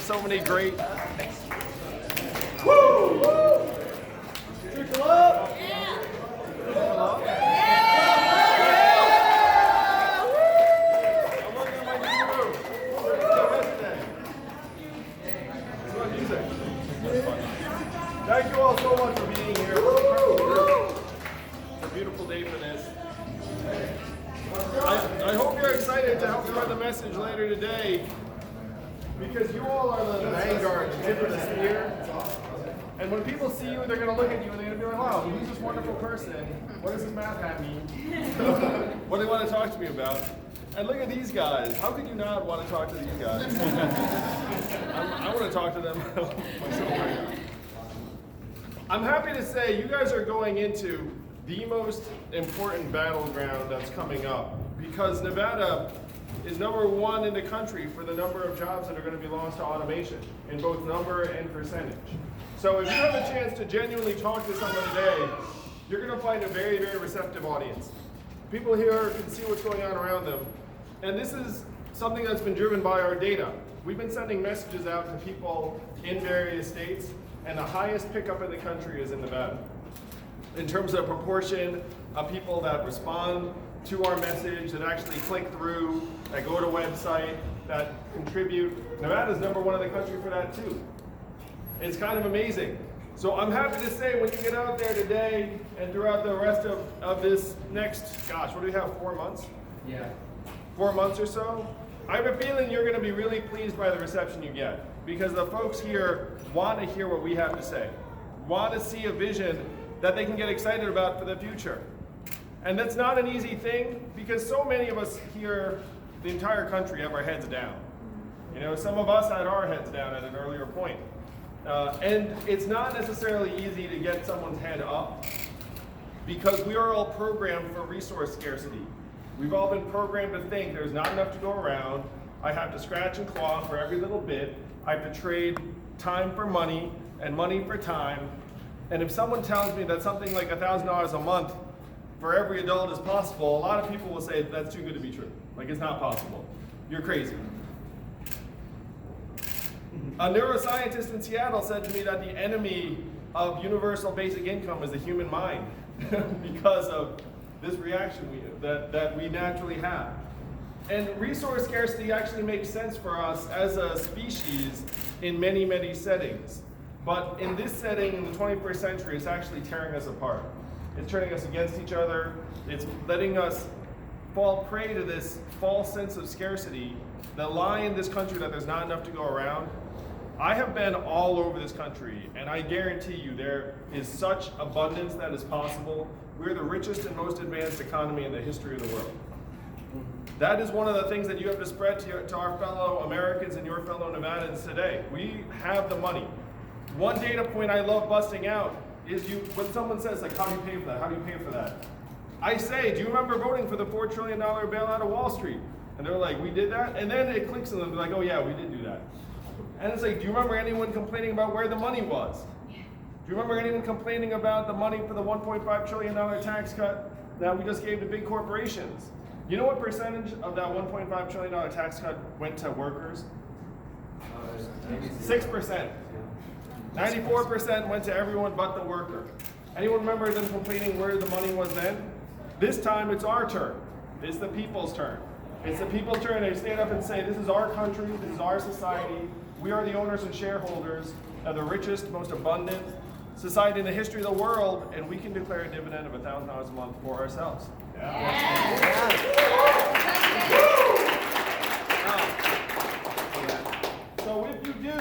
so many great. Thank you all so much for being here. It's a beautiful day for this. I hope you're excited to help me run the message later today, because you all are the vanguard, the tip of the spear. And when people see you, they're going to look at you and they're going to be like, wow, who's this wonderful person? What does this math hat mean? What do they want to talk to me about? And look at these guys. How could you not want to talk to these guys? I want to talk to them myself right now. I'm happy to say you guys are going into the most important battleground that's coming up, because Nevada is #1 in the country for the number of jobs that are going to be lost to automation, in both number and percentage. So if you have a chance to genuinely talk to someone today, you're going to find a very, very receptive audience. People here can see what's going on around them. And this is something that's been driven by our data. We've been sending messages out to people in various states, and the highest pickup in the country is in Nevada. In terms of proportion of people that respond to our message, that actually click through, that go to website, that contribute, Nevada's #1 in the country for that too. It's kind of amazing. So I'm happy to say when you get out there today and throughout the rest of this next, gosh, what do we have, 4 months? Yeah. 4 months or so, I have a feeling you're going to be really pleased by the reception you get, because the folks here want to hear what we have to say, want to see a vision that they can get excited about for the future. And that's not an easy thing, because so many of us here, the entire country, have our heads down. You know, some of us had our heads down at an earlier point. And it's not necessarily easy to get someone's head up, because we are all programmed for resource scarcity. We've all been programmed to think there's not enough to go around. I have to scratch and claw for every little bit. I have to trade time for money and money for time. And if someone tells me that something like $1,000 a month for every adult is possible, a lot of people will say that's too good to be true. Like, it's not possible. You're crazy. A neuroscientist in Seattle said to me that the enemy of universal basic income is the human mind because of this reaction that we naturally have. And resource scarcity actually makes sense for us as a species in many, many settings. But in this setting, in the 21st century, it's actually tearing us apart. It's turning us against each other. It's letting us fall prey to this false sense of scarcity that lie in this country that there's not enough to go around. I have been all over this country, and I guarantee you there is such abundance that is possible. We're the richest and most advanced economy in the history of the world. That is one of the things that you have to spread to our fellow Americans and your fellow Nevadans today. We have the money. One data point I love busting out is when someone says, like, how do you pay for that? How do you pay for that? I say, do you remember voting for the $4 trillion bailout of Wall Street? And they're like, we did that? And then it clicks in them, they're like, oh yeah, we did do that. And it's like, do you remember anyone complaining about where the money was? Do you remember anyone complaining about the money for the $1.5 trillion tax cut that we just gave to big corporations? You know what percentage of that $1.5 trillion tax cut went to workers? 6%. 94% went to everyone but the worker. Anyone remember them complaining where the money was then? This time it's our turn. It's the people's turn. It's the people's turn. They stand up and say, this is our country, this is our society. We are the owners and shareholders of the richest, most abundant society in the history of the world, and we can declare a dividend of $1,000 a month for ourselves. So if you do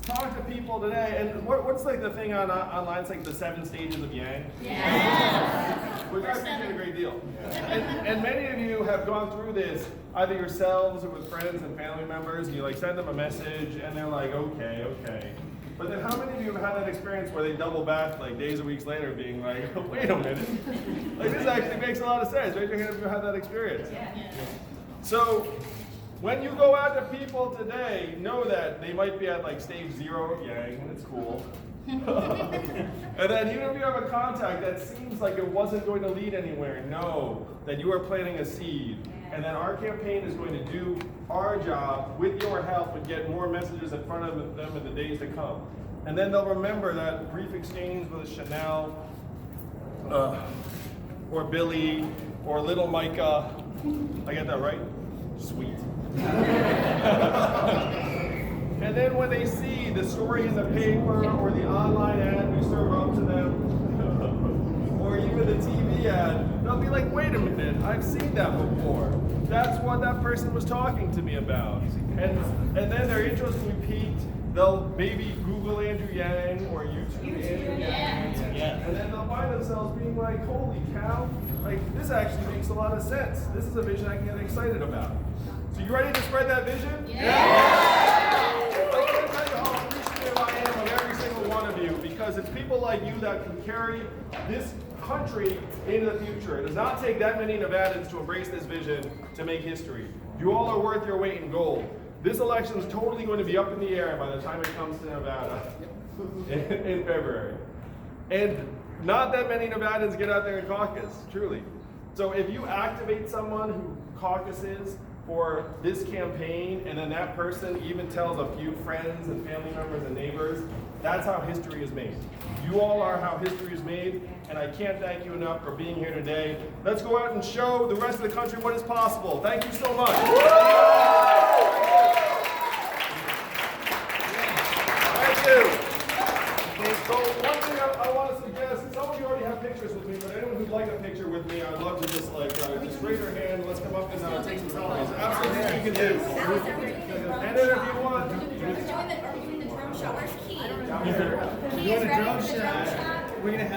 talk to people today, and what's like the thing online? It's like the 7 stages of Yang. Which I appreciate a great deal. And many of you have gone through this either yourselves or with friends and family members, and you like send them a message and they're like, okay. But then how many of you have had that experience where they double back like days or weeks later being like, wait a minute, like this actually makes a lot of sense. Raise your hand if you had that experience. So When you go out to people today, know that they might be at like stage 0 of Yang, and it's cool. And then even if you have a contact that seems like it wasn't going to lead anywhere, know that you are planting a seed. And then our campaign is going to do our job with your help and get more messages in front of them in the days to come. And then they'll remember that brief exchange with a Chanel, or Billy, or little Micah. I get that right? Sweet. And then when they see the story in the paper or the online ad we serve up to them, or even the TV ad, they'll be like, wait a minute, I've seen that before. That's what that person was talking to me about. And then their interest will be piqued. They'll maybe Google Andrew Yang or YouTube Andrew Yang. And then they'll find themselves being like, holy cow, like this actually makes a lot of sense. This is a vision I can get excited about. So you ready to spread that vision? Yeah! I can't tell you how appreciative I am of every single one of you, because it's people like you that can carry this country into the future. It does not take that many Nevadans to embrace this vision to make history. You all are worth your weight in gold. This election is totally going to be up in the air by the time it comes to Nevada in February. And not that many Nevadans get out there and caucus, truly. So if you activate someone who caucuses for this campaign, and then that person even tells a few friends and family members and neighbors, that's how history is made. You all are how history is made, and I can't thank you enough for being here today. Let's go out and show the rest of the country what is possible. Thank you so much. Thank you. So one thing I want to suggest, some of you already have pictures with me, but anyone who'd like a picture with me, I'd love to just just raise your hand. Let's come up and take some selfies. Absolutely, you can do. And then if you want, Are we doing the drone shot? Where's Key? We're doing a drone shot. We're gonna have